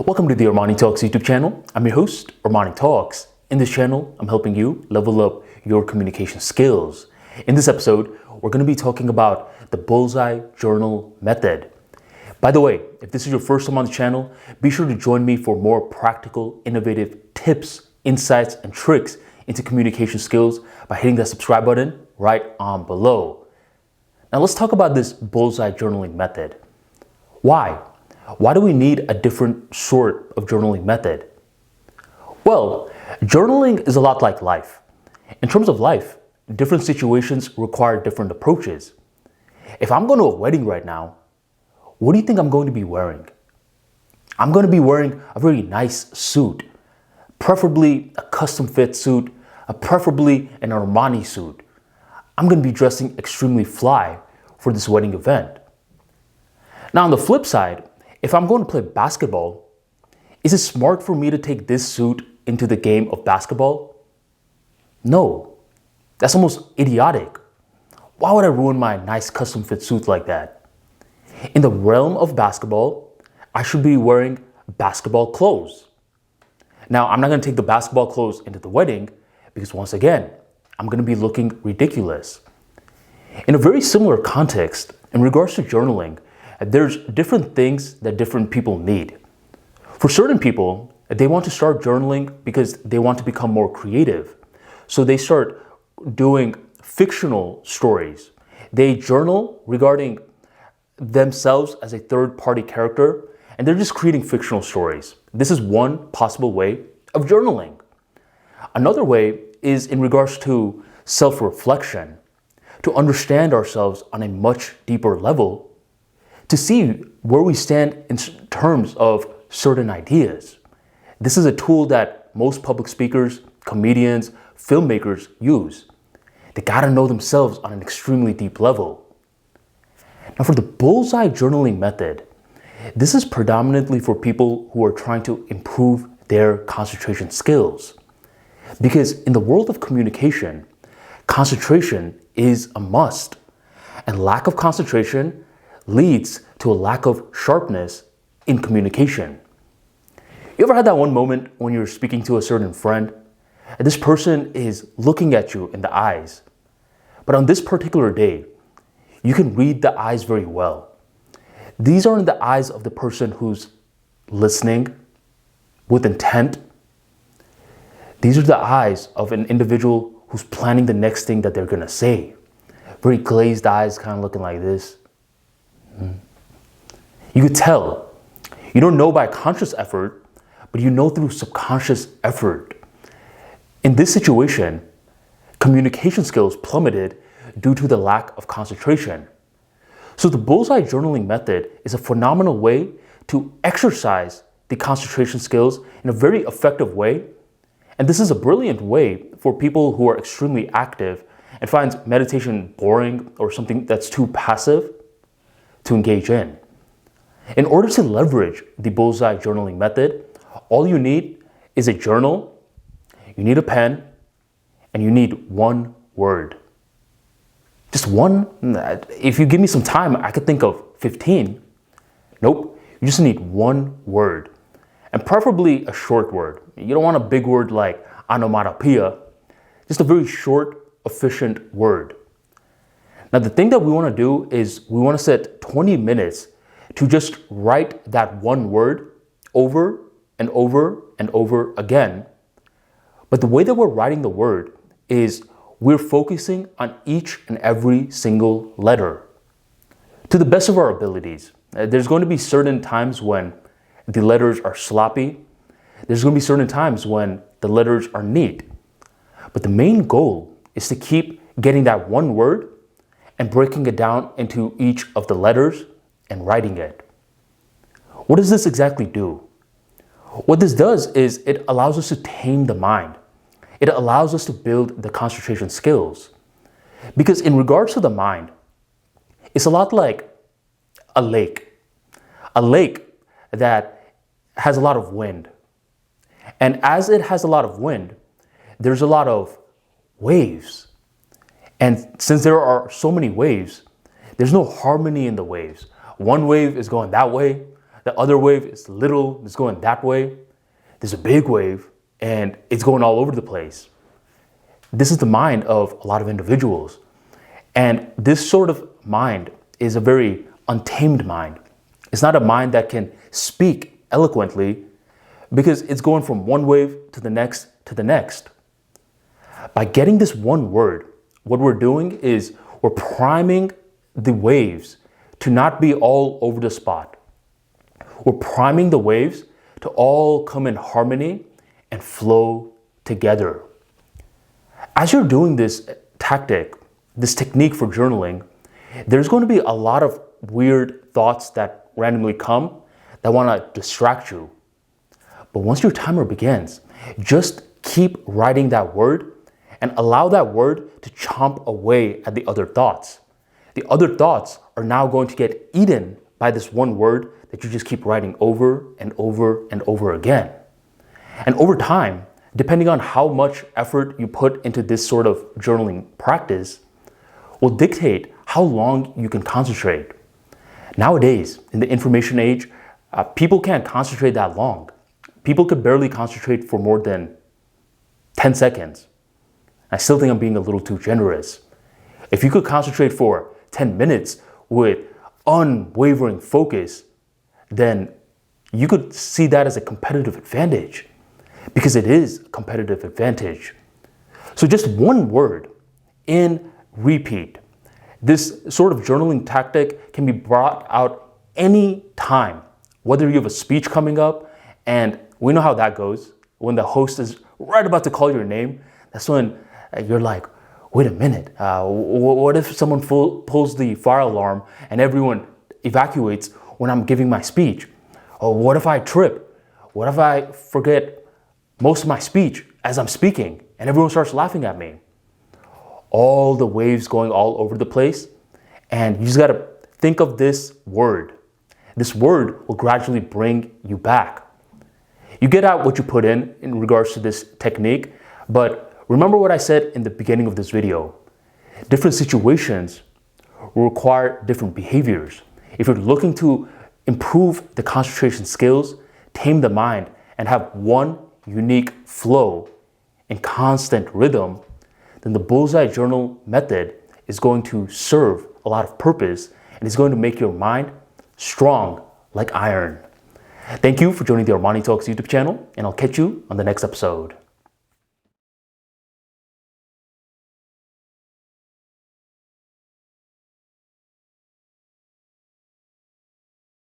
Welcome to the ArmaniTalks YouTube channel. I'm your host, ArmaniTalks. In this channel, I'm helping you level up your communication skills. In this episode, we're going to be talking about the bullseye journal method. By the way, if this is your first time on the channel, be sure to join me for more practical, innovative tips, insights, and tricks into communication skills by hitting that subscribe button right on below. Now let's talk about this bullseye journaling method. Why? Why do we need a different sort of journaling method? Well, journaling is a lot like life. In terms of life, different situations require different approaches. If I'm going to a wedding right now, what do you think I'm going to be wearing? I'm going to be wearing a very nice suit, preferably a custom fit suit, preferably an Armani suit. I'm going to be dressing extremely fly for this wedding event. Now, on the flip side, if I'm going to play basketball, is it smart for me to take this suit into the game of basketball? No, that's almost idiotic. Why would I ruin my nice custom fit suit like that? In the realm of basketball, I should be wearing basketball clothes. Now, I'm not going to take the basketball clothes into the wedding because once again, I'm going to be looking ridiculous. In a very similar context, in regards to journaling, there's different things that different people need. For certain people, they want to start journaling because they want to become more creative. So they start doing fictional stories. They journal regarding themselves as a third-party character, and they're just creating fictional stories. This is one possible way of journaling. Another way is in regards to self-reflection, to understand ourselves on a much deeper level, to see where we stand in terms of certain ideas. This is a tool that most public speakers, comedians, filmmakers use. They gotta know themselves on an extremely deep level. Now, for the bullseye journaling method, this is predominantly for people who are trying to improve their concentration skills. Because in the world of communication, concentration is a must, and lack of concentration leads to a lack of sharpness in communication. You ever had that one moment when you're speaking to a certain friend and this person is looking at you in the eyes, but on this particular day, you can read the eyes very well. These aren't the eyes of the person who's listening with intent. These are the eyes of an individual who's planning the next thing that they're gonna say. Very glazed eyes, kind of looking like this. You could tell. You don't know by conscious effort, but you know through subconscious effort. In this situation, communication skills plummeted due to the lack of concentration. So the bullseye journaling method is a phenomenal way to exercise the concentration skills in a very effective way. And this is a brilliant way for people who are extremely active and finds meditation boring or something that's too passive to engage in. In order to leverage the bullseye journaling method, all you need is a journal, you need a pen, and you need one word. Just one. If you give me some time, I could think of 15. Nope, you just need one word, and preferably a short word. You don't want a big word like onomatopoeia, just a very short, efficient word. Now, the thing that we want to do is we want to set 20 minutes to just write that one word over and over and over again. But the way that we're writing the word is we're focusing on each and every single letter to the best of our abilities. There's going to be certain times when the letters are sloppy. There's going to be certain times when the letters are neat. But the main goal is to keep getting that one word and breaking it down into each of the letters and writing it. What does this exactly do? What this does is it allows us to tame the mind. It allows us to build the concentration skills. Because in regards to the mind, it's a lot like a lake. A lake that has a lot of wind. And as it has a lot of wind, there's a lot of waves. And since there are so many waves, there's no harmony in the waves. One wave is going that way, The other wave is little, it's going that way. There's a big wave and it's going all over the place. This is the mind of a lot of individuals. And this sort of mind is a very untamed mind. It's not a mind that can speak eloquently because it's going from one wave to the next to the next. By getting this one word, what we're doing is we're priming the waves to not be all over the spot. We're priming the waves to all come in harmony and flow together. As you're doing this tactic, this technique for journaling, there's going to be a lot of weird thoughts that randomly come that want to distract you. But once your timer begins, just keep writing that word and allow that word to chomp away at the other thoughts. The other thoughts are now going to get eaten by this one word that you just keep writing over and over and over again. And over time, depending on how much effort you put into this sort of journaling practice, will dictate how long you can concentrate. Nowadays, in the information age, people can't concentrate that long. People could barely concentrate for more than 10 seconds. I still think I'm being a little too generous. If you could concentrate for 10 minutes with unwavering focus, then you could see that as a competitive advantage, because it is a competitive advantage. So just one word in repeat. This sort of journaling tactic can be brought out any time, whether you have a speech coming up, and we know how that goes. When the host is right about to call your name, that's when you're like, wait a minute, what if someone pulls the fire alarm and everyone evacuates when I'm giving my speech? Or what if I trip? What if I forget most of my speech as I'm speaking and everyone starts laughing at me? All the waves going all over the place, and you just gotta think of this word. This word will gradually bring you back. You get out what you put in regards to this technique, but remember what I said in the beginning of this video. Different situations will require different behaviors. If you're looking to improve the concentration skills, tame the mind, and have one unique flow and constant rhythm, then the bullseye journal method is going to serve a lot of purpose and is going to make your mind strong like iron. Thank you for joining the ArmaniTalks YouTube channel, and I'll catch you on the next episode.